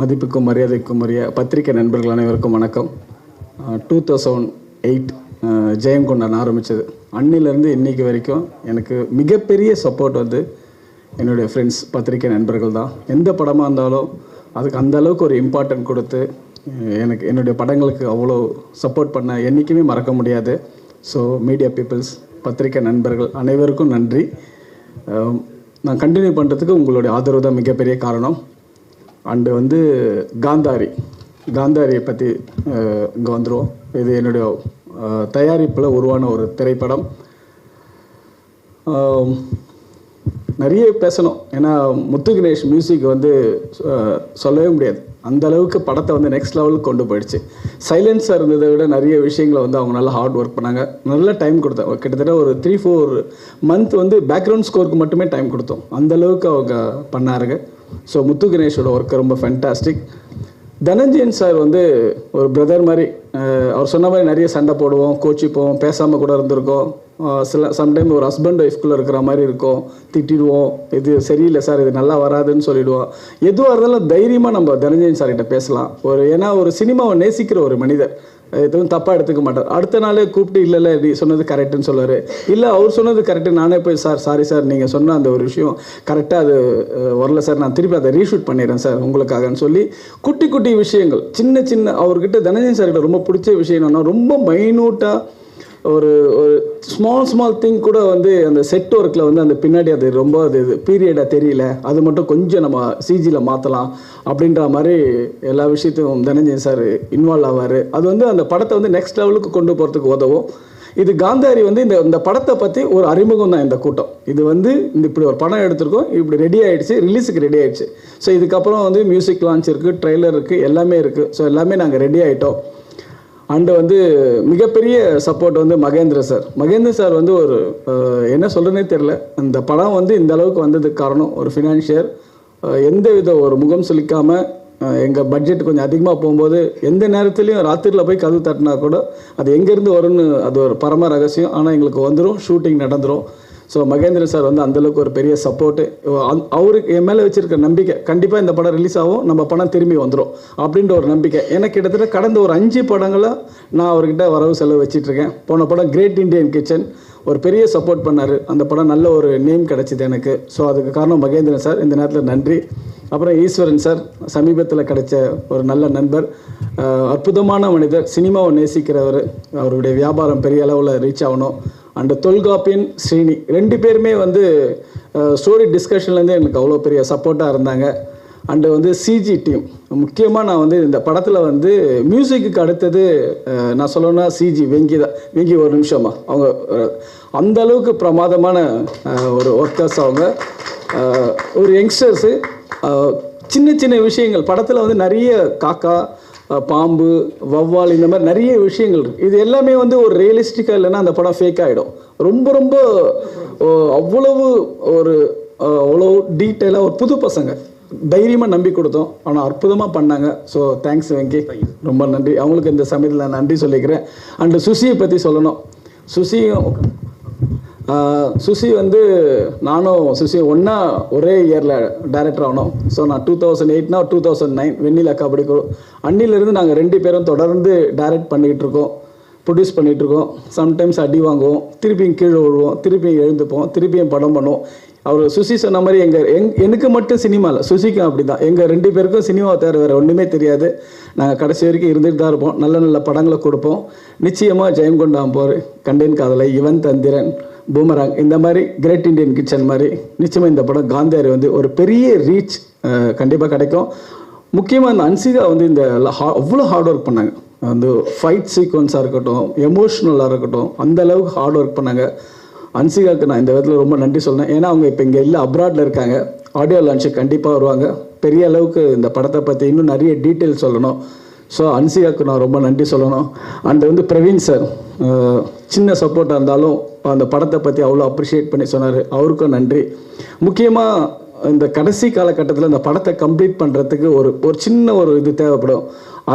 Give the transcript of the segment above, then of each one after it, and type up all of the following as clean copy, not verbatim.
மதிப்புக்கும் மரியாதைக்கும் உரிய பத்திரிகை நண்பர்கள் அனைவருக்கும் வணக்கம். 2008 ஜெயங்கொண்டான் ஆரம்பித்தது. அன்னிலேருந்து இன்றைக்கி வரைக்கும் எனக்கு மிகப்பெரிய சப்போர்ட் வந்து என்னுடைய ஃப்ரெண்ட்ஸ், பத்திரிகை நண்பர்கள் தான். எந்த படமாக இருந்தாலும் அதுக்கு அந்த அளவுக்கு ஒரு இம்பார்ட்டன்ட் கொடுத்து எனக்கு என்னுடைய படங்களுக்கு அவ்வளோ சப்போர்ட் பண்ண என்றைக்குமே மறக்க முடியாது. ஸோ மீடியா பீப்புள்ஸ், பத்திரிகை நண்பர்கள் அனைவருக்கும் நன்றி. நான் கண்டினியூ பண்ணுறதுக்கு உங்களுடைய ஆதரவு தான் மிகப்பெரிய காரணம். அண்டு வந்து காந்தாரியை பற்றி இங்கே வந்துடும். இது என்னுடைய தயாரிப்பில் உருவான ஒரு திரைப்படம். நிறைய பேசணும், ஏன்னா முத்து கணேஷ் மியூசிக் வந்து சொல்லவே முடியாது. அந்த அளவுக்கு படத்தை வந்து நெக்ஸ்ட் லெவலுக்கு கொண்டு போயிடுச்சு. சைலன்ஸாக இருந்ததை விட நிறைய விஷயங்களை வந்து அவங்க நல்லா ஹார்ட் ஒர்க் பண்ணாங்க. நல்ல டைம் கொடுத்தோம். கிட்டத்தட்ட ஒரு 3-4 மந்த் வந்து பேக்ரவுண்ட் ஸ்கோருக்கு மட்டுமே டைம் கொடுத்தோம். அந்தளவுக்கு அவங்க பண்ணாருங்க. ஸோ முத்து கணேஷோட ஒர்க்கு ரொம்ப ஃபேண்டாஸ்டிக். தனஞ்சயன் சார் வந்து ஒரு பிரதர் மாதிரி. அவர் சொன்ன மாதிரி நிறைய சண்டை போடுவோம், கோச்சிப்போம், பேசாமல் கூட இருந்திருக்கோம். சம்டைம் ஒரு ஹஸ்பண்ட் ஒய்ஃப்குள்ளே இருக்கிற மாதிரி இருக்கும். திட்டிடுவோம், இது சரியில்லை சார், இது நல்லா வராதுன்னு சொல்லிவிடுவோம். எதுவாக இருந்தாலும் தைரியமாக நம்ம தனஞ்சயன் சார்கிட்ட பேசலாம். ஏன்னா ஒரு சினிமாவை நேசிக்கிற ஒரு மனிதர், எதுவும் தப்பாக எடுத்துக்க மாட்டார். அடுத்த நாளே கூப்பிட்டு இல்லை நீ சொன்னது கரெக்டுன்னு சொல்லுவார். இல்லை அவர் சொன்னது கரெக்டு, நானே போய் சார் சாரி சார், நீங்கள் சொன்ன அந்த ஒரு விஷயம் கரெக்டாக அது வரல சார், நான் திருப்பி அதை ரீஷூட் பண்ணிடுறேன் சார் உங்களுக்காகன்னு சொல்லி குட்டி குட்டி விஷயங்கள், சின்ன அவர்கிட்ட தனஞ்சயன் சார்கிட்ட ரொம்ப பிடிச்ச விஷயம் என்னன்னா, ரொம்ப மைனூட்டாக ஒரு ஸ்மால் திங் கூட வந்து அந்த செட் ஒர்க்கில் வந்து அந்த பின்னாடி அது ரொம்ப அது பீரியடாக தெரியல, அது மட்டும் கொஞ்சம் நம்ம சிஜியில் மாற்றலாம் அப்படின்ற மாதிரி எல்லா விஷயத்தையும் தனஞ்சயன் சார் இன்வால்வ் ஆவார். அது வந்து அந்த படத்தை வந்து நெக்ஸ்ட் லெவலுக்கு கொண்டு போகிறதுக்கு உதவும். இது காந்தாரி வந்து இந்த படத்தை பற்றி ஒரு அறிமுகம் தான் இந்த கூட்டம். இது வந்து இப்படி ஒரு படம் எடுத்திருக்கோம், இப்படி ரெடி ஆகிடுச்சு, ரிலீஸுக்கு ரெடி ஆகிடுச்சு. ஸோ இதுக்கப்புறம் வந்து மியூசிக் லான்ச் இருக்குது, ட்ரெய்லர் இருக்குது, எல்லாமே இருக்குது. ஸோ எல்லாமே நாங்கள் ரெடி ஆகிட்டோம். அண்டு வந்து மிகப்பெரிய சப்போர்ட் வந்து மகேந்திர சார் வந்து ஒரு என்ன சொல்கிறேனே தெரில. அந்த படம் வந்து இந்த அளவுக்கு வந்ததுக்கு காரணம் ஒரு ஃபினான்ஷியர். எந்த வித ஒரு முகம் சுளிக்காமல், எங்கள் பட்ஜெட் கொஞ்சம் அதிகமாக போகும்போது எந்த நேரத்துலையும் ராத்திரியில் போய் கதவு தட்டினா கூட அது எங்கேருந்து வரும்னு அது ஒரு பரம ரகசியம். ஆனால் எங்களுக்கு வந்துடும், ஷூட்டிங் நடந்துடும். ஸோ மகேந்திர சார் வந்து அந்தளவுக்கு ஒரு பெரிய சப்போர்ட்டு. அவருக்கு என் மேலே வச்சுருக்க நம்பிக்கை, கண்டிப்பாக இந்த படம் ரிலீஸ் ஆகும், நம்ம படம் திரும்பி வந்துடும் அப்படின்ற ஒரு நம்பிக்கை. எனக்கு கிட்டத்தட்ட கடந்த ஒரு 5 படங்களாக நான் அவர்கிட்ட வரவு செலவு வச்சிட்ருக்கேன். போன படம் கிரேட் இண்டியன் கிச்சன் ஒரு பெரிய சப்போர்ட் பண்ணார். அந்த படம் நல்ல ஒரு நேம் கிடச்சிது எனக்கு. ஸோ அதுக்கு காரணம் மகேந்திரன் சார், இந்த நேரத்தில் நன்றி. அப்புறம் ஈஸ்வரன் சார் ரெம்பத்தில் கிடைச்ச ஒரு நல்ல நண்பர், அற்புதமான மனிதர், சினிமாவை நேசிக்கிறவர். அவருடைய வியாபாரம் பெரிய அளவில் ரீச் ஆகணும். அண்டு தொல்காப்பியன் ஸ்ரீனி 2 பேருமே வந்து ஸ்டோரி டிஸ்கஷன்லேருந்து எனக்கு அவ்வளோ பெரிய சப்போர்ட்டாக இருந்தாங்க. அண்டு வந்து சிஜி டீம் முக்கியமாக நான் வந்து இந்த படத்தில் வந்து மியூசிக்கு அடுத்தது நான் சொல்லணும்னா சிஜி வெங்கி தான். வெங்கி ஒரு நிமிஷமா, அவங்க அந்த அளவுக்கு பிரமாதமான ஒரு ஒர்க்கர்ஸ். அவங்க ஒரு யங்ஸ்டர்ஸு. சின்ன விஷயங்கள் படத்தில் வந்து நிறைய காக்கா, பாம்பு, வவ்வால், இந்த மாதிரி நிறைய விஷயங்கள் இருக்குது. இது எல்லாமே வந்து ஒரு ரியலிஸ்டிக்காக இல்லைன்னா அந்த படம் ஃபேக் ஆகிடும். ரொம்ப அவ்வளோ டீட்டெயிலாக ஒரு புது பசங்க தைரியமாக நம்பி கொடுத்தோம். ஆனால் அற்புதமாக பண்ணாங்க. ஸோ தேங்க்ஸ் வெங்கி, ரொம்ப நன்றி. அவங்களுக்கு இந்த சமயத்தில் நான் நன்றி சொல்லிக்கிறேன். அண்டு சுசியை பற்றி சொல்லணும். சுசி வந்து நானும் சுசியும் ஒன்றா ஒரே இயரில் டைரக்டர் ஆனோம். ஸோ நான் 2008னா 2009 வெண்ணிலா கபடி குழு. அன்னிலிருந்து நாங்கள் 2 பேரும் தொடர்ந்து டைரக்ட் பண்ணிகிட்ருக்கோம், ப்ரொடியூஸ் பண்ணிகிட்ருக்கோம். சம்டைம்ஸ் அடி வாங்குவோம், திருப்பியும் கீழே விழுவோம், திருப்பியும் எழுந்துப்போம், திருப்பியும் படம் பண்ணுவோம். அவர் சுசி சொன்ன மாதிரி எனக்கு மட்டும் சினிமா இல்லை, சுசிக்கும் அப்படி தான். எங்கள் 2 பேருக்கும் சினிமாவை தவிர வேறு ஒன்றுமே தெரியாது. நாங்கள் கடைசி வரைக்கும் இருந்துகிட்டு தான் இருப்போம். நல்ல படங்களை கொடுப்போம். நிச்சயமாக ஜெயங்கொண்டான் போர், கண்டேன் காதலை, இவன் தந்திரன், பூமராங், இந்த மாதிரி கிரேட் இண்டியன் கிச்சன் மாதிரி நிச்சயமாக இந்த படம் காந்தாரி வந்து ஒரு பெரிய ரீச் கண்டிப்பாக கிடைக்கும். முக்கியமாக இந்த அன்சிகா வந்து இந்த அவ்வளோ ஹார்ட் ஒர்க் பண்ணாங்க. வந்து ஃபைட் சீக்வன்ஸாக இருக்கட்டும், எமோஷ்னலாக இருக்கட்டும், அந்த அளவுக்கு ஹார்ட் ஒர்க் பண்ணாங்க. அன்சிகாவுக்கு நான் இந்த விதத்தில் ரொம்ப நன்றி சொல்கிறேன். ஏன்னா அவங்க இப்போ இங்கே இல்லை, அப்ராடில் இருக்காங்க. ஆடியோ லான்ச்சுக்கு கண்டிப்பாக வருவாங்க. பெரிய அளவுக்கு இந்த படத்தை பற்றி இன்னும் நிறைய டீட்டெயில் சொல்லணும். ஸோ அன்சிகாவுக்கு நான் ரொம்ப நன்றி சொல்லணும். அண்ட் வந்து பிரவீன் சார் சின்ன சப்போர்ட்டாக இருந்தாலும் அந்த படத்தை பற்றி அவ்வளோ அப்ரிஷியேட் பண்ணி சொன்னார். அவருக்கும் நன்றி. முக்கியமாக இந்த கடைசி காலகட்டத்தில் இந்த படத்தை கம்ப்ளீட் பண்ணுறதுக்கு ஒரு சின்ன இது தேவைப்படும்.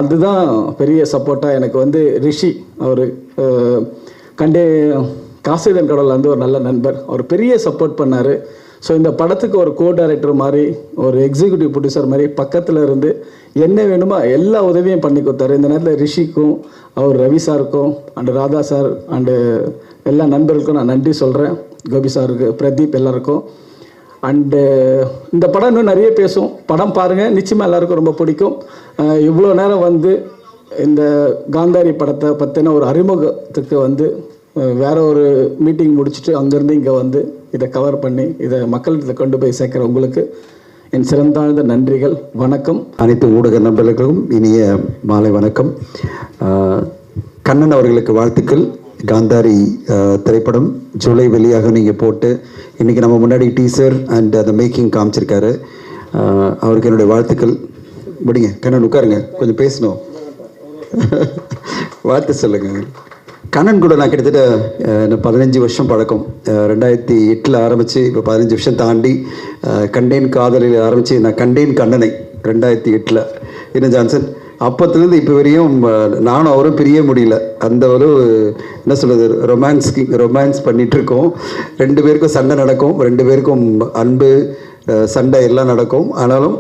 அதுதான் பெரிய சப்போர்ட்டாக எனக்கு வந்து ரிஷி. அவர் காசிதன் கடவுள் வந்து ஒரு நல்ல நண்பர். அவர் பெரிய சப்போர்ட் பண்ணார். ஸோ இந்த படத்துக்கு ஒரு கோ டைரக்டர் மாதிரி, ஒரு எக்ஸிக்யூட்டிவ் ப்ரொடியூசர் மாதிரி பக்கத்தில் இருந்து என்ன வேணுமோ எல்லா உதவியும் பண்ணி கொடுத்தாரு. இந்த நேரத்தில் ரிஷிக்கும், அவர் ரவி சாருக்கும், அண்டு ராதா சார், அண்டு எல்லா நண்பர்களுக்கும் நான் நன்றி சொல்கிறேன். கோபி சாருக்கு, பிரதீப், எல்லாருக்கும். அண்டு இந்த படம் இன்னும் நிறைய பேசும். படம் பாருங்கள், நிச்சயமாக எல்லாருக்கும் ரொம்ப பிடிக்கும். இவ்வளோ நேரம் வந்து இந்த காந்தாரி படத்தை பற்றின ஒரு அறிமுகத்துக்கு வந்து வேற ஒரு மீட்டிங் முடிச்சுட்டு அங்கேருந்து இங்கே வந்து இதை கவர் பண்ணி இதை மக்கள்கிட்ட கொண்டு போய் சேர்க்குற உங்களுக்கு என் சிறந்தாழ்ந்த நன்றிகள். வணக்கம். அனைத்து ஊடக நண்பர்களுக்கும் இனிய மாலை வணக்கம். கண்ணன் அவர்களுக்கு வாழ்த்துக்கள். காந்தாரி திரைப்படம் ஜூலை வெளியாக நீங்கள் போட்டு இன்றைக்கி நம்ம முன்னாடி டீசர் அண்ட் அந்த மேக்கிங் காமிச்சிருக்காரு. அவருக்கு என்னுடைய வாழ்த்துக்கள். முடிங்க கண்ணன், உட்காருங்க, கொஞ்சம் பேசணும். வாழ்த்து சொல்லுங்கள். கண்ணன் கூட நான் கிட்டத்தட்ட 15 வருஷம் பழக்கம். 2008 ஆரம்பித்து இப்போ 15 வருஷம் தாண்டி கண்டேன் காதலில் ஆரம்பித்து நான் கண்டேன் கண்ணனை 2008 இன்னும் ஜான்சன். அப்போத்துலேருந்து இப்போ வரையும் நானும் அவரும் பிரிய முடியல. அந்த ஒரு என்ன சொல்கிறது, ரொமான்ஸ் பண்ணிகிட்ருக்கோம். 2 பேருக்கும் சண்டை நடக்கும், 2 பேருக்கும் அன்பு சண்டை எல்லாம் நடக்கும். ஆனாலும்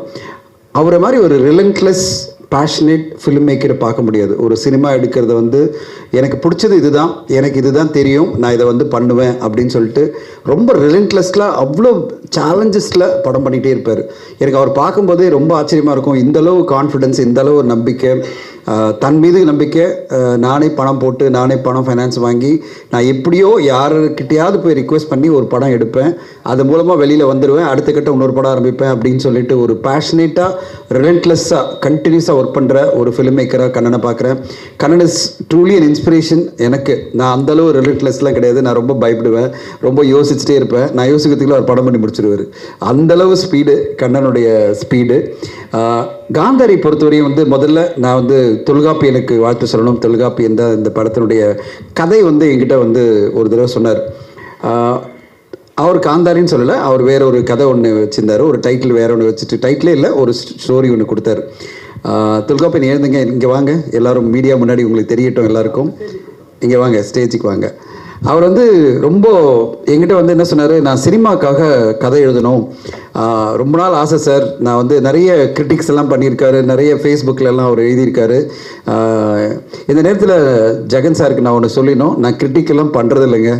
அவரை மாதிரி ஒரு ரிலன்ட்லெஸ் பேஷனேட் ஃபிலிம் மேக்கரை பார்க்க முடியாது. ஒரு சினிமா எடுக்கிறத வந்து எனக்கு பிடிச்சது இதுதான், எனக்கு இதுதான் தெரியும், நான் இதை வந்து பண்ணுவேன் அப்படின்னு சொல்லிட்டு ரொம்ப ரிலன்ட்லெஸ்லாம் அவ்வளோ சேலஞ்சஸில் படம் பண்ணிகிட்டே இருப்பார். எனக்கு அவர் பார்க்கும்போதே ரொம்ப ஆச்சரியமாக இருக்கும். இந்தளவு கான்ஃபிடென்ஸ், இந்தளவு ஒரு நம்பிக்கை, தன் மீது நம்பிக்கை. நானே பணம் போட்டு, நானே பணம் ஃபைனான்ஸ் வாங்கி, நான் எப்படியோ யாருக்கிட்டையாவது போய் ரிக்வெஸ்ட் பண்ணி ஒரு படம் எடுப்பேன், அது மூலமாக வெளியில் வந்துடுவேன், அடுத்த கட்ட இன்னொரு படம் ஆரம்பிப்பேன் அப்படின்னு சொல்லிட்டு ஒரு பேஷனேட்டாக ரிலன்ட்லெஸ்ஸாக கண்டினியூஸாக ஒர்க் பண்ணுற ஒரு ஃபிலிம் மேக்கராக கண்ணனை பார்க்குறேன். Kannan is truly an inspiration எனக்கு. நான் அந்தளவு ரிலன்ட்லெஸ்லாம் கிடையாது. நான் ரொம்ப பயப்படுவேன், ரொம்ப யோசிச்சுட்டே இருப்பேன். நான் யோசிக்கிறதுக்குள்ள ஒரு படம் பண்ணி முடிச்சிருவார். அந்தளவு ஸ்பீடு கண்ணனுடைய ஸ்பீடு. காந்தாரி பொறுத்தவரையும் வந்து முதல்ல நான் வந்து தொல்காப்பியனுக்கு வாழ்த்து சொல்லணும். தொல்காப்பி இந்த படத்தினுடைய கதை வந்து என்கிட்ட வந்து ஒரு தடவை சொன்னார். அவர் காந்தாரின்னு சொல்லலை, அவர் வேற ஒரு கதை ஒன்று வச்சுருந்தார். ஒரு டைட்டில் வேற ஒன்று வச்சுட்டு, டைட்டிலே இல்லை, ஒரு ஸ்டோரி ஒன்று கொடுத்தாரு. தொல்காப்பியன் எழுந்துங்க, இங்கே வாங்க, எல்லோரும் மீடியா முன்னாடி உங்களுக்கு தெரியட்டும், எல்லாருக்கும் இங்கே வாங்க, ஸ்டேஜுக்கு வாங்க. அவர் வந்து ரொம்ப என்கிட்ட வந்து என்ன சொன்னார், நான் சினிமாக்காக கதை எழுதணும், ரொம்ப நாள் ஆசை சார். நான் வந்து நிறைய கிரிட்டிக்ஸ் எல்லாம் பண்ணியிருக்காரு, நிறைய ஃபேஸ்புக்கிலலாம் அவர் எழுதியிருக்காரு. இந்த நேரத்தில் ஜெகன் சாருக்கு நான் ஒன்று சொல்லினோம், நான் கிரிட்டிக்கெல்லாம் பண்ணுறது இல்லைங்க.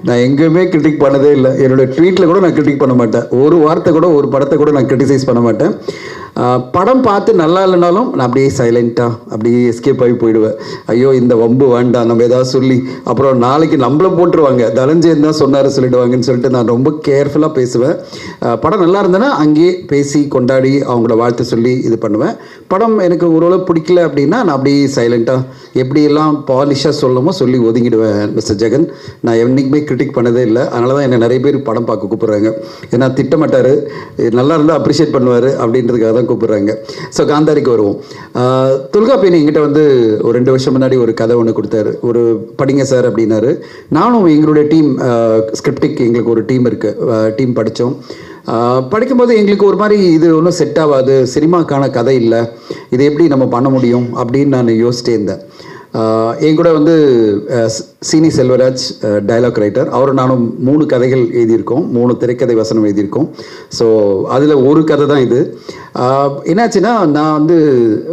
நான் எங்கேயுமே கிரிட்டிக் பண்ணதே இல்லை. என்னோடய ட்வீட்டில் கூட நான் கிரிட்டிக் பண்ண மாட்டேன். ஒரு வார்த்தை கூட, ஒரு படத்தை கூட நான் கிரிட்டிசைஸ் பண்ண மாட்டேன். படம் பார்த்து நல்லா இல்லைனாலும் நான் அப்படியே சைலண்ட்டாக அப்படியே எஸ்கேப் ஆகி போயிடுவேன். ஐயோ இந்த வம்பு வேண்டாம், நம்ம ஏதாவது சொல்லி அப்புறம் நாளைக்கு நம்மள போட்டுருவாங்க, தனஞ்சயன் தான் சொன்னார் சொல்லிடுவாங்கன்னு சொல்லிட்டு நான் ரொம்ப கேர்ஃபுல்லாக பேசுவேன். படம் நல்லா இருந்தேன்னா அங்கேயே பேசி கொண்டாடி அவங்கள வாழ்த்து சொல்லி இது பண்ணுவேன். படம் எனக்கு ஓரளவு பிடிக்கல அப்படின்னா நான் அப்படியே சைலண்ட்டாக எப்படியெல்லாம் பாலிஷாக சொல்லணுமோ சொல்லி ஒதுங்கிடுவேன். மிஸ்டர் ஜெகன் நான் என்றைக்குமே கிரிட்டிக் பண்ணதே இல்லை. அதனால தான் என்னை நிறைய பேர் படம் பார்க்க கூப்பிட்றாங்க. ஏன்னா திட்டமாட்டார், நல்லா இருந்தால் அப்ரிஷியேட் பண்ணுவார் அப்படின்றதுக்காக தான் கூப்பிட்றாங்க. ஸோ காந்தாரிக்கு வருவோம். தொல்காப்பியன் என்கிட்ட வந்து ஒரு 2 வருஷம் முன்னாடி ஒரு கதை ஒன்று கொடுத்தாரு. ஒரு படிங்க சார் அப்படின்னாரு. நானும் எங்களுடைய டீம் ஸ்கிரிப்டிக் எங்களுக்கு ஒரு டீம் இருக்குது, டீம் படித்தோம். படிக்கும்போது எங்களுக்கு ஒரு மாதிரி இது ஒன்றும் செட் ஆகாது, சினிமாக்கான கதை இல்லை, இது எப்படி நம்ம பண்ண முடியும் அப்படின்னு நான் யோசிச்சிட்டே இருந்தேன். என் கூட வந்து சீனி செல்வராஜ் டைலாக் ரைட்டர், அவரும் நானும் 3 கதைகள் எழுதியிருக்கோம், 3 திரைக்கதை வசனம் எழுதியிருக்கோம். ஸோ அதில் ஒரு கதை தான் இது. என்னாச்சுன்னா நான் வந்து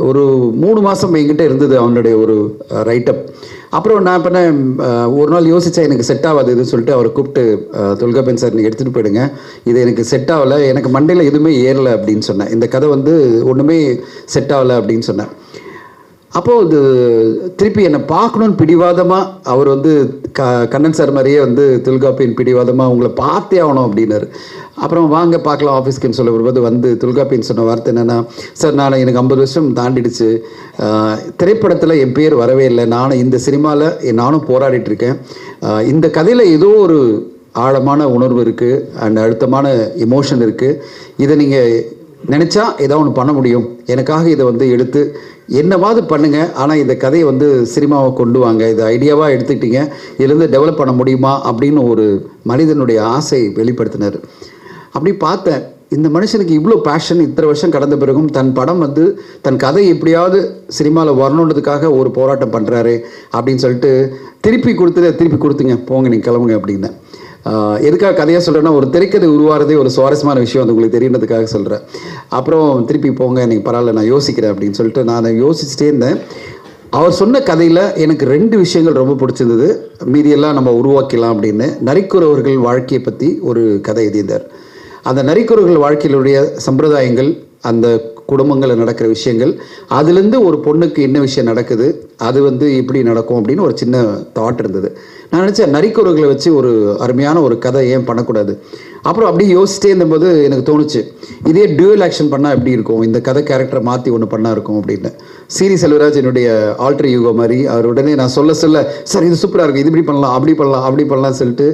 ஒரு 3 மாதம் என்கிட்ட இருந்தது அவனுடைய ஒரு ரைட்டப். அப்புறம் நான் பண்ண ஒரு நாள் யோசித்தேன், எனக்கு செட் ஆகாது இதுன்னு சொல்லிட்டு அவரை கூப்பிட்டு, தொல்காப்பியன் சார் நீங்கள் எடுத்துகிட்டு போயிடுங்க, இது எனக்கு செட் ஆகலை, எனக்கு மண்டையில் எதுவுமே ஏறலை அப்படின்னு சொன்னேன். இந்த கதை வந்து ஒன்றுமே செட் ஆகலை அப்படின்னு சொன்னேன். அப்போது இது திருப்பி என்னை பார்க்கணுன்னு பிடிவாதமாக அவர் வந்து கண்ணன் சார் மாதிரியே வந்து தொல்காப்பியன் பிடிவாதமாக உங்களை பார்த்தே ஆகணும் அப்படின்னாரு. அப்புறம் வாங்க பார்க்கலாம் ஆஃபீஸ்க்குன்னு சொல்ல வரும்போது வந்து தொல்காப்பியன் சொன்ன வார்த்தை என்னென்னா, சார் நான் எனக்கு 50 வருஷம் தாண்டிடுச்சு, திரைப்படத்தில் என் பேர் வரவே இல்லை, நானும் இந்த சினிமாவில் நானும் போராடிட்டுருக்கேன், இந்த கதையில் ஏதோ ஒரு ஆழமான உணர்வு இருக்குது அண்ட் அழுத்தமான எமோஷன் இருக்குது, இதை நீங்கள் நினச்சா ஏதாவது ஒன்று பண்ண முடியும், எனக்காக இதை வந்து எடுத்து என்னவாது பண்ணுங்கள், ஆனால் இந்த கதையை வந்து சினிமாவை கொண்டு வாங்க, இதை ஐடியாவாக எடுத்துக்கிட்டீங்க, இதுலேருந்து டெவலப் பண்ண முடியுமா அப்படின்னு ஒரு மனிதனுடைய ஆசை வெளிப்படுத்தினார். அப்படி பார்த்தேன், இந்த மனுஷனுக்கு இவ்வளோ பேஷன் இத்தனை வருஷம் கடந்த பிறகும் தன் படம் வந்து தன் கதை எப்படியாவது சினிமாவில் வரணுன்றதுக்காக ஒரு போராட்டம் பண்ணுறாரு அப்படின்னு சொல்லிட்டு திருப்பி கொடுத்துங்க, போங்க நீங்கள் கிளம்புங்க அப்படின்னேன். எதுக்காக கதையாக சொல்கிறேன்னா, ஒரு திரைக்கதை உருவாகிறதே ஒரு சுவாரஸ்யமான விஷயம், அது உங்களுக்கு தெரியுன்றதுக்காக சொல்கிறேன். அப்புறம் திருப்பி போங்க, நீங்கள் பரவாயில்ல நான் யோசிக்கிறேன் அப்படின்னு சொல்லிட்டு நான் யோசிச்சுட்டே இருந்தேன். அவர் சொன்ன கதையில் எனக்கு 2 விஷயங்கள் ரொம்ப பிடிச்சிருந்தது. மீதியெல்லாம் நம்ம உருவாக்கலாம் அப்படின்னு. நரிக்குறவர்கள் வாழ்க்கையை பற்றி ஒரு கதை எழுதியிருந்தார். அந்த நரிக்குறவர்கள் வாழ்க்கையிலுடைய சம்பிரதாயங்கள், அந்த குடும்பங்களில் நடக்கிற விஷயங்கள், அதுலேருந்து ஒரு பொண்ணுக்கு என்ன விஷயம் நடக்குது, அது எப்படி நடக்கும் அப்படின்னு ஒரு சின்ன தாட் இருந்தது. நான் நினச்சேன் நரிக்குறவர்களை வச்சு ஒரு அருமையான ஒரு கதை ஏன் பண்ணக்கூடாது. அப்புறம் அப்படியே யோசிச்சிட்டே இருந்தபோது எனக்கு தோணுச்சு, இதே டியூவல் ஆக்ஷன் பண்ணால் எப்படி இருக்கும், இந்த கதை கேரக்டரை மாற்றி ஒன்று பண்ணா இருக்கும் அப்படின்னு. சீனி செல்வராஜ் என்னுடைய ஆல்டர் யூகோ மாதிரி, அவர் உடனே நான் சொல்ல சார் இது சூப்பராக இருக்குது, இது இப்படி பண்ணலாம் அப்படி பண்ணலாம் சொல்லிட்டு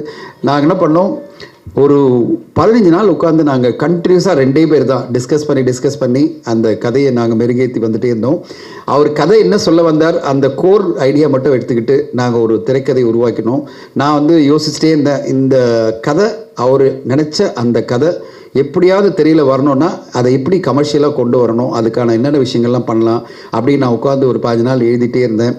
நாங்கள் என்ன பண்ணோம், ஒரு 15 நாள் உட்காந்து நாங்கள் கண்டினியூஸாக 2 பேர் தான் டிஸ்கஸ் பண்ணி அந்த கதையை நாங்கள் மெருகேற்றி வந்துட்டே இருந்தோம். அவர் கதை என்ன சொல்ல வந்தார், அந்த கோர் ஐடியா மட்டும் எடுத்துக்கிட்டு நாங்கள் ஒரு திரைக்கதை உருவாக்கினோம். நான் யோசிச்சுட்டே இருந்தேன், இந்த கதை அவர் நினச்ச அந்த கதை எப்படியாவது தெரியல வரணும்னா அதை எப்படி கமர்ஷியலாக கொண்டு வரணும், அதுக்கான என்னென்ன விஷயங்கள்லாம் பண்ணலாம் அப்படின்னு நான் உட்காந்து ஒரு 15 நாள் எழுதிட்டே இருந்தேன்.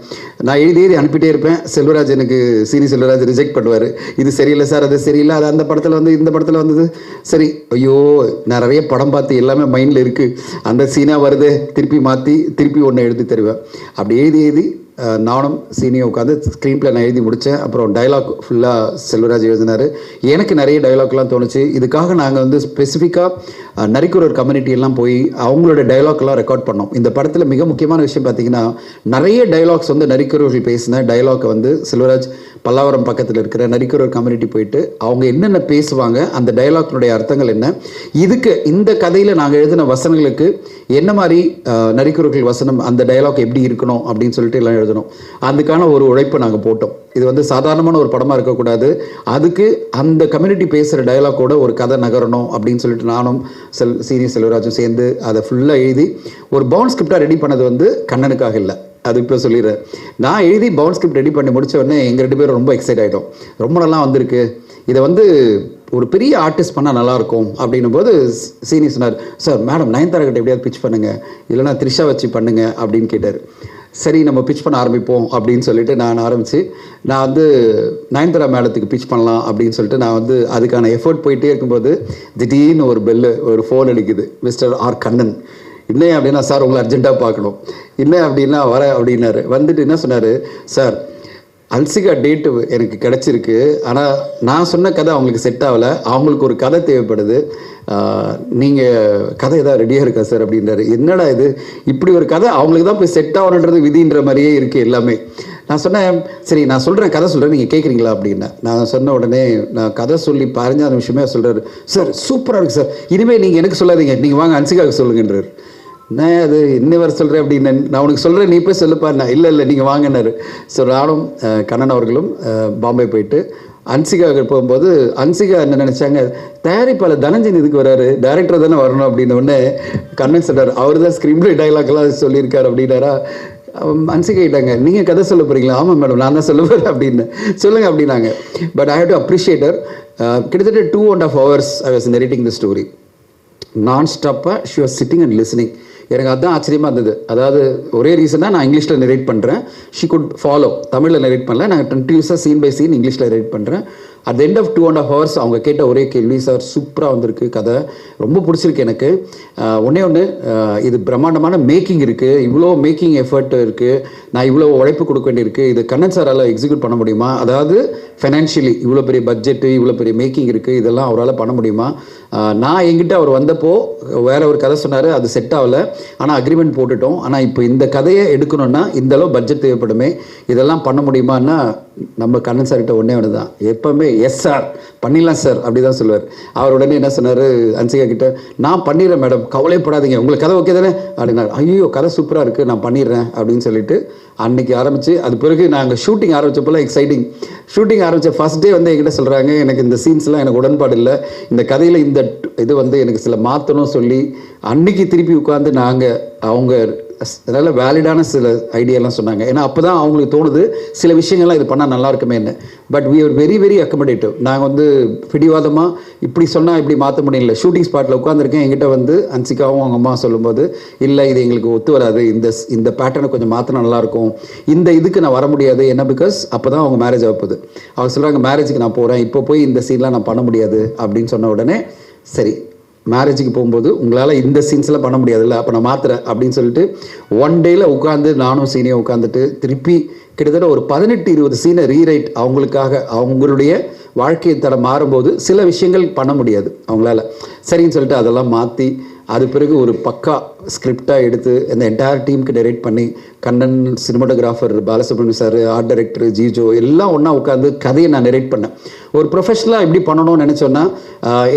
நான் எழுதி அனுப்பிட்டே இருப்பேன். செல்வராஜ் எனக்கு சீனி செல்வராஜ் ரிஜெக்ட் பண்ணுவார். இது சரியில்லை சார், அது சரியில்லை, அது அந்த படத்தில் இந்த படத்தில் வந்தது சரி, ஐயோ நான் நிறைய படம் பார்த்து எல்லாமே மைண்டில் இருக்குது, அந்த சீனாக வருது திருப்பி மாற்றி திருப்பி ஒன்று எழுதி தருவேன். அப்படி எழுதி நானும் சீனியை உட்காந்து ஸ்க்ரீன் பிளே நான் எழுதி முடித்தேன். அப்புறம் டைலாக் ஃபுல்லாக செல்வராஜ் எழுதினார். எனக்கு நிறைய டைலாக்லாம் தோணுச்சு. இதுக்காக நாங்கள் ஸ்பெசிஃபிக்காக நரிக்குறவர் கம்யூனிட்டியெல்லாம் போய் அவங்களோட டைலாக்லாம் ரெக்கார்ட் பண்ணோம். இந்த படத்தில் மிக முக்கியமான விஷயம் பார்த்திங்கன்னா, நிறைய டைலாக்ஸ் நரிக்குறவர்கள் பேசின டைலாக்கை செல்வராஜ் பல்லாவரம் பக்கத்தில் இருக்கிற நரிக்குறவர் கம்யூனிட்டி போயிட்டு அவங்க என்னென்ன பேசுவாங்க, அந்த டைலாக்னுடைய அர்த்தங்கள் என்ன, இதுக்கு இந்த கதையில் நாங்கள் எழுதின வசனங்களுக்கு என்ன மாதிரி நரிக்குறவர்கள் வசனம், அந்த டைலாக் எப்படி இருக்கணும் அப்படின்னு சொல்லிட்டு எல்லாம் எழுதணும். அதுக்கான ஒரு உழைப்பை நாங்கள் போட்டோம். இது சாதாரணமான ஒரு படமாக இருக்கக்கூடாது, அதுக்கு அந்த கம்யூனிட்டி பேசுகிற டைலாக்கோட ஒரு கதை நகரணும் அப்படின்னு சொல்லிட்டு நானும் சீனி செல்வராஜும் சேர்ந்து அதை ஃபுல்லாக எழுதி ஒரு பவுண்ட் ஸ்கிரிப்டாக ரெடி பண்ணது கண்ணனுக்காக இல்லை, அது இப்போ சொல்லிடுறேன். நான் எழுதி பவுண்ட் ஸ்கிரிப்ட் ரெடி பண்ணி முடித்த உடனே எங்கள் 2 பேரும் ரொம்ப எக்ஸைட் ஆகிட்டோம். ரொம்ப நல்லா வந்திருக்கு, இதை ஒரு பெரிய ஆர்டிஸ்ட் பண்ணால் நல்லாயிருக்கும் அப்படின்னும் போது சீனி சொன்னார், சார் மேடம் நயன்தாரா கிட்ட எப்படியாவது பிச் பண்ணுங்கள், இல்லைனா த்ரிஷா வச்சு பண்ணுங்க அப்படின்னு கேட்டார். சரி நம்ம பிச் பண்ண ஆரம்பிப்போம் அப்படின்னு சொல்லிட்டு நான் ஆரம்பித்து நான் நயன்தாரா மேடத்துக்கு பிச் பண்ணலாம் அப்படின்னு சொல்லிட்டு நான் அதுக்கான எஃபர்ட் போயிட்டே இருக்கும்போது திடீர்னு ஒரு ஃபோன் அடிக்குது. Mister R Kannan. என்ன அப்படின்னா, சார் உங்களை அர்ஜென்ட்டாக பார்க்கணும். என்ன அப்படின்னா வரேன் அப்படின்னாரு. வந்துட்டு என்ன சொன்னார், சார் அன்சிகா டேட்டு எனக்கு கிடச்சிருக்கு, ஆனால் நான் சொன்ன கதை அவங்களுக்கு செட் ஆகலை, அவங்களுக்கு ஒரு கதை தேவைப்படுது, நீங்கள் கதை ஏதாவது ரெடியாக இருக்கா சார் அப்படின்றாரு. என்னடா இது, இப்படி ஒரு கதை அவங்களுக்கு தான் போய் செட் ஆகணுன்றது விதின்ற மாதிரியே இருக்குது எல்லாமே. நான் சொன்னேன், சரி நான் சொல்கிறேன், கதை சொல்கிறேன், நீங்கள் கேட்குறீங்களா அப்படின்னேன். நான் சொன்ன உடனே நான் கதை சொல்லி 15 நிமிஷமே சொல்கிறாரு, சார் சூப்பராக இருக்குது சார், இனிமேல் நீங்கள் எனக்கு சொல்லாதீங்க, நீங்கள் வாங்க அன்சிகாவுக்கு சொல்லுங்கன்றார். நான் அது இன்னும் வர சொல்கிறேன் அப்படின்னு, நான் உனக்கு சொல்கிறேன் நீ போய் சொல்லுப்பாருண்ணா. இல்லை நீங்கள் வாங்கினாரு. ஸோ நானும் கண்ணன் அவர்களும் பாம்பே போயிட்டு அன்சிகாவுக்கு போகும்போது அன்சிகா என்ன நினச்சாங்க, தயாரிப்பாளர் தனஞ்சன் இதுக்கு வராரு, டைரக்டர் தானே வரணும் அப்படின்ன உடனே கண்ணன் சொல்கிறார், அவர் தான் ஸ்க்ரீன் பிளே டைலாக்லாம் சொல்லியிருக்காரு அப்படின்னாரா. அன்சிகா கேட்டாங்க, நீங்கள் கதை சொல்ல போகிறீங்களா? ஆமாம் மேடம் நான் தான் சொல்ல போகிறேன் அப்படின்னு. சொல்லுங்கள் அப்படின்னாங்க. But I have to appreciate her. கிட்டத்தட்ட 2.5 hours I was narrating the story. நான் ஸ்டாப்பாக she was sitting and listening. எனக்கு அதுதான் ஆச்சரியமாக இருந்தது. அதாவது ஒரே ரீசனாக நான் இங்கிலீஷில் நரேட் பண்ணுறேன், ஷி குட் ஃபாலோ. தமிழில் நரேட் பண்ணல, நாங்கள் கண்டினியூஸாக சீன் பை சீன் இங்கிலீஷில் நரேட் பண்ணுறேன். At the end of 2.5 hours அவங்க கேட்ட ஒரே கேள்வி, சார் சூப்பராக வந்திருக்கு கதை, ரொம்ப பிடிச்சிருக்கு எனக்கு, ஒன்று இது பிரம்மாண்டமான மேக்கிங் இருக்குது, இவ்வளோ மேக்கிங் எஃபர்ட் இருக்குது, நான் இவ்வளோ உழைப்பு கொடுக்க வேண்டியிருக்கு, இது கண்ணன் சாரால் எக்ஸிக்யூட் பண்ண முடியுமா, அதாவது ஃபைனான்ஷியலி இவ்வளோ பெரிய பட்ஜெட்டு இவ்வளோ பெரிய மேக்கிங் இருக்குது, இதெல்லாம் அவரால் பண்ண முடியுமா? நான் எங்கிட்ட அவர் வந்தப்போ வேற ஒரு கதை சொன்னார், அது செட் ஆகலை, ஆனால் அக்ரிமெண்ட் போட்டுட்டோம், ஆனால் இப்போ இந்த கதையை எடுக்கணும்னா இந்த அளவு பட்ஜெட் தேவைப்படுமே, இதெல்லாம் பண்ண முடியுமான்னா நம்ம கண்ணன் சார்கிட்ட ஒன்றே ஒன்று தான், எப்போவுமே எஸ் சார் பண்ணிடலாம் சார் அப்படி தான் சொல்லுவார். அவர் உடனே என்ன சொன்னார் அன்சிகா கிட்ட, நான் பண்ணிடுறேன் மேடம் கவலைப்படாதீங்க, உங்களுக்கு கதை ஓகே தானே அப்படின்னா, ஐயோ கதை சூப்பராக இருக்குது நான் பண்ணிடுறேன் அப்படின்னு சொல்லிட்டு அன்றைக்கி ஆரம்பித்து, அது பிறகு நாங்கள் ஷூட்டிங் ஆரம்பித்தப்போலாம் எக்ஸைட்டிங். ஷூட்டிங் ஆரம்பித்த ஃபஸ்ட் டே என்கிட்ட சொல்கிறாங்க, எனக்கு இந்த சீன்ஸ்லாம் எனக்கு உடன்பாடு இல்லை, இந்த கதையில் இந்த இது எனக்கு சில மாற்றணும் சொல்லி அன்றைக்கி திருப்பி உட்காந்து நாங்கள் அவங்க நல்ல வேலிடான சில ஐடியாலாம் சொன்னாங்க. ஏன்னா அப்போ தான் அவங்களுக்கு தோணுது சில விஷயங்கள்லாம் இது பண்ணால் நல்லா இருக்குமே என்ன. But we are very very accommodative. நாங்கள் வந்து பிடிவாதமாக இப்படி சொன்னால் இப்படி மாற்ற முடியல. ஷூட்டிங் ஸ்பாட்டில் உட்காந்துருக்கேன், என்கிட்ட வந்து அன்சிகாவும் அவங்க அம்மா சொல்லும்போது இல்லை இது எங்களுக்கு ஒத்து வராது, இந்த பேட்டர்னை கொஞ்சம் மாற்றினா நல்லாயிருக்கும், இந்த இதுக்கு நான் வர முடியாது. என்ன பிகாஸ் அப்போ தான் அவங்க மேரேஜ் ஆகுது. அவங்க சொல்கிறாங்க மேரேஜுக்கு நான் போகிறேன், இப்போ போய் இந்த சீன்லாம் நான் பண்ண முடியாது அப்படின்னு சொன்ன உடனே சரி மேரேஜுக்கு போகும்போது உங்களால் இந்த சீன்ஸ்லாம் பண்ண முடியாதுல்ல, அப்போ நான் மாற்றுறேன் அப்படின்னு சொல்லிட்டு ஒன் டேயில் உட்காந்து நானும் சீனியும் உட்காந்துட்டு திருப்பி கிட்டத்தட்ட ஒரு 18-20 சீனை ரீரைட் அவங்களுக்காக. அவங்களுடைய வாழ்க்கை தரம் மாறும்போது சில விஷயங்கள் பண்ண முடியாது அவங்களால, சரின்னு சொல்லிட்டு அதெல்லாம் மாற்றி அது பிறகு ஒரு பக்கா ஸ்கிரிப்டாக எடுத்து அந்த என்டையர் டீமுக்கு டைரக்ட் பண்ணி Kannan, cinematographer Balasubramaniam sir, art director Jijo எல்லாம் ஒன்றா உட்காந்து கதையை நான் நரேட் பண்ணேன். ஒரு ப்ரொஃபஷனலாக எப்படி பண்ணணும்னு நினச்சோன்னா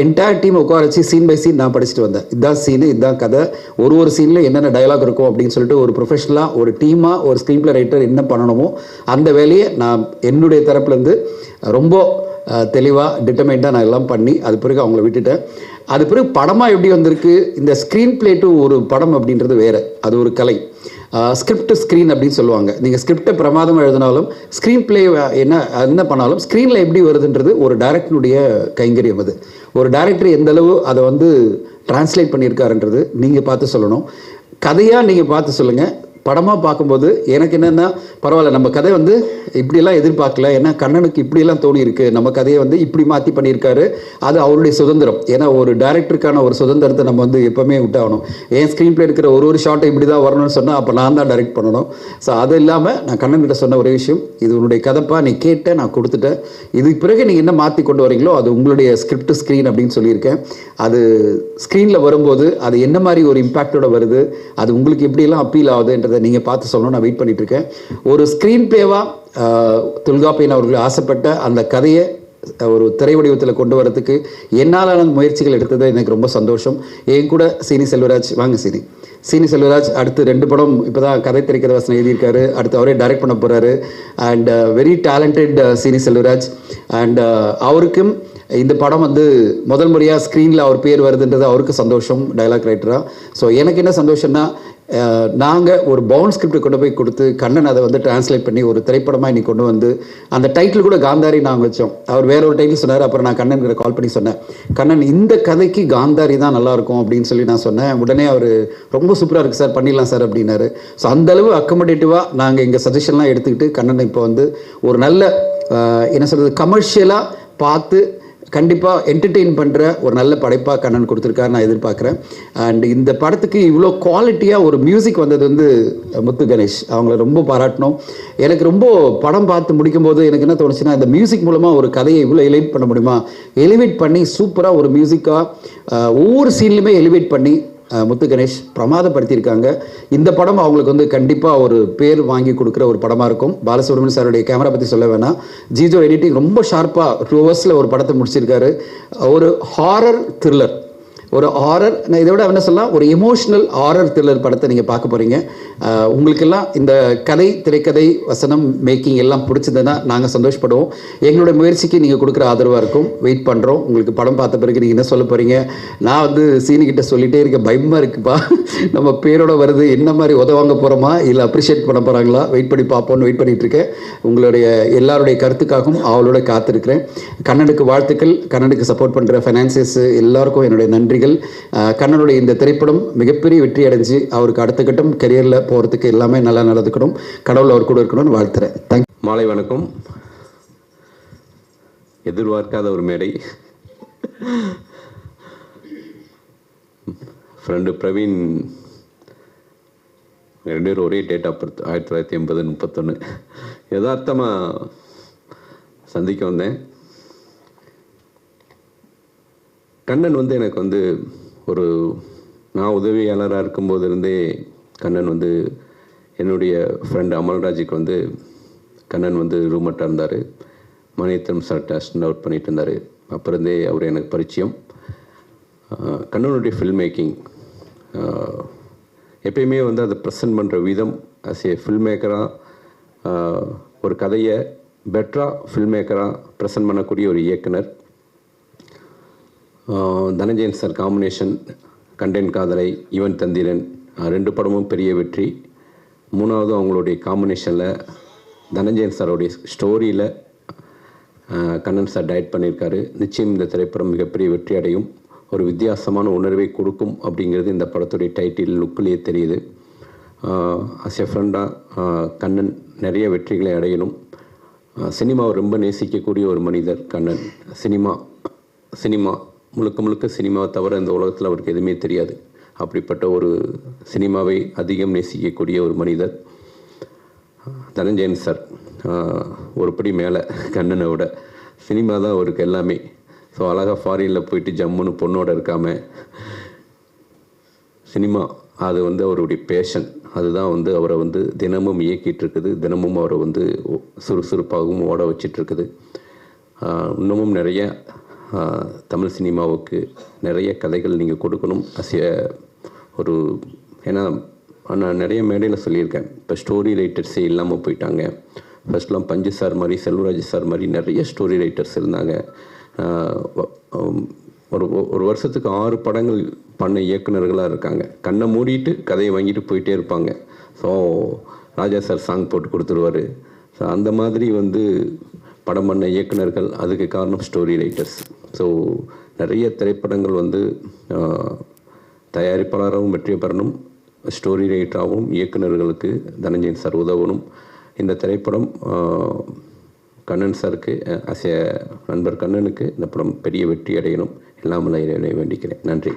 என்டையர் டீம் உட்கார வச்சு சீன் பை சீன் நான் படிச்சுட்டு வந்தேன். இதுதான் சீனு, இதுதான் கதை, ஒரு சீனில் என்னென்ன டயலாக் இருக்கும் அப்படின்னு சொல்லிட்டு ஒரு ப்ரொஃபஷனலாக ஒரு டீமாக ஒரு ஸ்க்ரீன் பிளே ரைட்டர் என்ன பண்ணணுமோ அந்த வேலையை நான் என்னுடைய தரப்புலேருந்து ரொம்ப தெளிவாக டிட்டர்மைண்டாக நான் எல்லாம் பண்ணி அது பிறகு அவங்கள விட்டுட்டேன். அது பிறகு படமாக எப்படி வந்திருக்கு, இந்த ஸ்க்ரீன் பிளே டு ஒரு படம் அப்படின்றது வேறு, அது ஒரு கலை. ஸ்கிரிப்ட் ஸ்க்ரீன் அப்படின்னு சொல்லுவாங்க. நீங்கள் ஸ்கிரிப்டை பிரமாதமாக எழுதினாலும் ஸ்க்ரீன் பிளே என்ன பண்ணாலும் ஸ்க்ரீனில் எப்படி வருதுன்றது ஒரு டைரக்டருடைய கைங்கரியம். அது ஒரு டைரக்டர் எந்த அளவு அதை வந்து டிரான்ஸ்லேட் பண்ணியிருக்காருன்றது நீங்கள் பார்த்து சொல்லணும். கதையாக நீங்கள் பார்த்து சொல்லுங்கள். படமாக பார்க்கும்போது எனக்கு என்னென்னா பரவாயில்ல, நம்ம கதை வந்து இப்படியெல்லாம் எதிர்பார்க்கல, ஏன்னா கண்ணனுக்கு இப்படியெல்லாம் தோணி இருக்கு, நம்ம கதையை வந்து இப்படி மாற்றி பண்ணியிருக்காரு, அது அவருடைய சுதந்திரம். ஏன்னா ஒரு டைரக்டருக்கான ஒரு சுதந்திரத்தை நம்ம வந்து எப்போவுமே விட்டாகணும். ஏன் ஸ்க்ரீன் பிளே இருக்கிற ஒரு ஷாட்டை இப்படி தான் வரணும்னு சொன்னால் அப்போ நான் தான் டைரக்ட் பண்ணணும். ஸோ அது இல்லாமல் நான் கண்ணன்கிட்ட சொன்ன ஒரே விஷயம், இது உன்னுடைய கதைப்பா, நீ கேட்ட நான் கொடுத்துட்டேன், இதுக்கு பிறகு நீங்கள் என்ன மாற்றி கொண்டு வரீங்களோ அது உங்களுடைய ஸ்கிரிப்ட் ஸ்க்ரீன் அப்படின்னு சொல்லியிருக்கேன். அது ஸ்க்ரீனில் வரும்போது அது என்ன மாதிரி ஒரு இம்பேக்டோட வருது, அது உங்களுக்கு எப்படியெல்லாம் அப்பீல் ஆகுதுன்றதை நீங்கள் பார்த்து சொல்லணும். நான் வெயிட் பண்ணிட்டு இருக்கேன். ஒரு ஸ்க்ரீன் பிளேவாக தொல்காப்பியன் அவர்கள் ஆசைப்பட்ட அந்த கதையை ஒரு திரை வடிவத்தில் கொண்டு வரதுக்கு என்னாலான முயற்சிகள் எடுத்தது எனக்கு ரொம்ப சந்தோஷம். என் கூட சீனி செல்வராஜ், வாங்க சீனி செல்வராஜ் அடுத்து 2 படம் இப்போ தான் கதை திரைக்கதை வசனம் எழுதியிருக்காரு, அடுத்து அவரே டைரக்ட் பண்ண போகிறாரு. அண்ட் வெரி டேலண்டட் சீனி செல்வராஜ். அண்ட் அவருக்கும் இந்த படம் வந்து முதல் முறையாக ஸ்க்ரீனில் அவர் பேர் வருதுன்றது அவருக்கு சந்தோஷம், டைலாக் ரைட்டராக. ஸோ எனக்கு என்ன சந்தோஷம்னா நாங்கள் ஒரு பவுண்ட் ஸ்கிரிப்டை கொண்டு போய் கொடுத்து கண்ணன் அதை வந்து டிரான்ஸ்லேட் பண்ணி ஒரு திரைப்படமாக இன்னைக்கு கொண்டு வந்து அந்த டைட்டில் கூட காந்தாரி நாங்கள் வச்சோம். அவர் வேற ஒரு டைட்டில் சொன்னார். அப்புறம் நான் கண்ணன்கிட்ட கால் பண்ணி சொன்னேன், கண்ணன் இந்த கதைக்கு காந்தாரி தான் நல்லாயிருக்கும் அப்படின்னு சொல்லி நான் சொன்னேன். உடனே அவர் ரொம்ப சூப்பராக இருக்குது சார், பண்ணிடலாம் சார் அப்படின்னாரு. ஸோ அந்தளவு அக்கமடேட்டிவாக நாங்கள் எங்கள் சஜஷன்லாம் எடுத்துக்கிட்டு கண்ணன் இப்போ வந்து ஒரு நல்ல என்ன சொல்கிறது கமர்ஷியலாக பார்த்து கண்டிப்பாக என்டர்டெயின் பண்ணுற ஒரு நல்ல படைப்பாக கண்ணன் கொடுத்துருக்காரு நான் எதிர்பார்க்குறேன். அண்ட் இந்த படத்துக்கு இவ்வளோ குவாலிட்டியாக ஒரு மியூசிக் வந்தது வந்து முத்து கணேஷ், அவங்கள ரொம்ப பாராட்டணும். எனக்கு ரொம்ப படம் பார்த்து முடிக்கும்போது எனக்கு என்ன தோணுச்சுன்னா, இந்த மியூசிக் மூலமாக ஒரு கதையை இவ்வளோ எலிவேட் பண்ண முடியுமா, எலிவேட் பண்ணி சூப்பராக ஒரு மியூசிக்காக ஒவ்வொரு சீன்லையுமே எலிவேட் பண்ணி முத்து கணேஷ் பிரமாதப்படுத்தியிருக்காங்க. இந்த படம் அவங்களுக்கு வந்து கண்டிப்பாக ஒரு பேர் வாங்கி கொடுக்குற ஒரு படமாக இருக்கும். பாலசுப்ரமணியம் சாருடைய கேமரா பற்றி சொல்ல வேணாம், ஜிஜோ எடிட்டிங் ரொம்ப ஷார்ப்பாக 2 ஹவர்ஸில் ஒரு படத்தை முடிச்சிருக்காரு. ஒரு ஹாரர் த்ரில்லர், ஒரு ஹாரர், நான் இதை விட என்ன சொல்லலாம், ஒரு எமோஷ்னல் ஹாரர் த்ரில்லர் படத்தை நீங்கள் பார்க்க போகிறீங்க. உங்களுக்கெல்லாம் இந்த கதை, திரைக்கதை, வசனம், மேக்கிங் எல்லாம் பிடிச்சதுன்னா நாங்கள் சந்தோஷப்படுவோம். எங்களோட முயற்சிக்கு நீங்கள் கொடுக்குற ஆதரவாக இருக்கும். வெயிட் பண்ணுறோம். உங்களுக்கு படம் பார்த்த பிறகு நீங்கள் என்ன சொல்ல போகிறீங்க. நான் வந்து சீனிக்கிட்ட சொல்லிகிட்டே இருக்க, பயமாக இருக்குப்பா, நம்ம பேரோட வருது, என்ன மாதிரி உதவாங்க போகிறோமா இல்லை அப்ரிஷியேட் பண்ண போகிறாங்களா, வெயிட் பண்ணி பார்ப்போன்னு வெயிட் பண்ணிகிட்டு இருக்கேன். உங்களுடைய எல்லாருடைய கருத்துக்காகவும் அவளோட காத்திருக்கிறேன். கண்ணனுக்கு வாழ்த்துக்கள். கண்ணனுக்கு சப்போர்ட் பண்ணுற ஃபைனான்சியர்ஸ் எல்லாருக்கும் என்னுடைய நன்றி. கண்ணனுடைய இந்த திரைப்படம் மிகப்பெரிய வெற்றி அடைஞ்சு அவருக்கு அடுத்த கட்டம் கரியரில் போகிறதுக்கு எல்லாமே நல்லா நடந்துக்கணும். கடவுள் அவர் கூட இருக்கணும்னு வாழ்த்துறேன். தேங்க்யூ. மாலை வணக்கம். எதிர்பார்க்காத ஒரு மேடை. ஃப்ரெண்டு பிரவீன், 2 பேரும் ஒரே டேட் ஆஃப் பர்த் 1980-31 யதார்த்தமாக சந்திக்க வந்தேன். கண்ணன் வந்து எனக்கு வந்து ஒரு நான் உதவியாளராக இருக்கும்போது இருந்தே கண்ணன் வந்து என்னுடைய ஃப்ரெண்டு அமல்ராஜுக்கு வந்து கண்ணன் வந்து ரூம்மட்டாக இருந்தார். மணியத்தம் சார்ட்ட அசிஸ்டன்ட் அவுட் பண்ணிட்டு இருந்தார். அப்போ இருந்தே அவர் எனக்கு பரிச்சயம். கண்ணனுடைய ஃபில்ம் மேக்கிங் எப்பயுமே வந்து அதை ப்ரெசன்ட் பண்ணுற விதம் ஆஸ் ஏ ஃபில்ம் மேக்கராக ஒரு கதையை பெட்டராக ஃபில்ம் மேக்கராக ப்ரெசன்ட் பண்ணக்கூடிய ஒரு இயக்குனர். தனஞ்சயன் சார் காம்பினேஷன், கண்டேன் காதலை, யுவன் தந்திரன், 2 படமும் பெரிய வெற்றி. 3வது அவங்களுடைய காம்பினேஷனில் தனஞ்சயன் சாரோடைய ஸ்டோரியில் கண்ணன் சார் டைரக்ட் பண்ணியிருக்காரு. நிச்சயம் இந்த திரைப்படம் மிகப்பெரிய வெற்றி அடையும், ஒரு வித்தியாசமான உணர்வை கொடுக்கும் அப்படிங்கிறது இந்த படத்துடைய டைட்டில் லுக்கிலேயே தெரியுது. அஸ் எ ஃப்ரெண்டாக கண்ணன் நிறைய வெற்றிகளை அடையணும். சினிமாவை ரொம்ப நேசிக்கக்கூடிய ஒரு மனிதர் கண்ணன். சினிமா முழுக்க சினிமாவை தவிர இந்த உலகத்தில் அவருக்கு எதுவுமே தெரியாது. அப்படிப்பட்ட ஒரு சினிமாவை அதிகம் நேசிக்கக்கூடிய ஒரு மனிதர் தனஞ்சயன் சார். ஒரு படி மேலே கண்ணனை விட சினிமா தான் அவருக்கு எல்லாமே. ஸோ அழகாக ஃபாரினில் போயிட்டு ஜம்முன்னு பொண்ணோட இருக்காமல் சினிமா அது வந்து அவருடைய பேஷன். அதுதான் வந்து அவரை வந்து தினமும் இயக்கிட்டு இருக்குது, தினமும் அவரை வந்து சுறுசுறுப்பாகவும் ஓட வச்சிட்ருக்குது. இன்னமும் நிறைய தமிழ் சினிமாவுக்கு நிறைய கதைகள் நீங்கள் கொடுக்கணும். ஒரு ஏன்னா நான் நிறைய மேடையில் சொல்லியிருக்கேன், இப்போ ஸ்டோரி ரைட்டர்ஸே இல்லாமல் போயிட்டாங்க. ஃபர்ஸ்ட்லாம் பஞ்சு சார் மாதிரி, செல்வராஜ் சார் மாதிரி நிறைய ஸ்டோரி ரைட்டர்ஸ் இருந்தாங்க. ஒரு வருஷத்துக்கு 6 படங்கள் பண்ண இயக்குநர்களாக இருக்காங்க. கண்ணை மூடிட்டு கதையை வாங்கிட்டு போயிட்டே இருப்பாங்க. ஸோ ராஜா சார் சாங் போட்டு கொடுத்துருவார். ஸோ அந்த மாதிரி வந்து படம் பண்ண இயக்குநர்கள், அதுக்கு காரணம் ஸ்டோரி ரைட்டர்ஸ். ஸோ நிறைய திரைப்படங்கள் வந்து தயாரிப்பாளராகவும் வெற்றி பெறணும், ஸ்டோரி ரைட்டராகவும் இயக்குநர்களுக்கு தனஞ்சயன் சார் உதவணும். இந்த திரைப்படம் கண்ணன் சாருக்கு நண்பர் கண்ணனுக்கு இந்த படம் பெரிய வெற்றி அடையணும். எல்லாமல்ல இறைவனை வேண்டிக்கிறேன். நன்றி.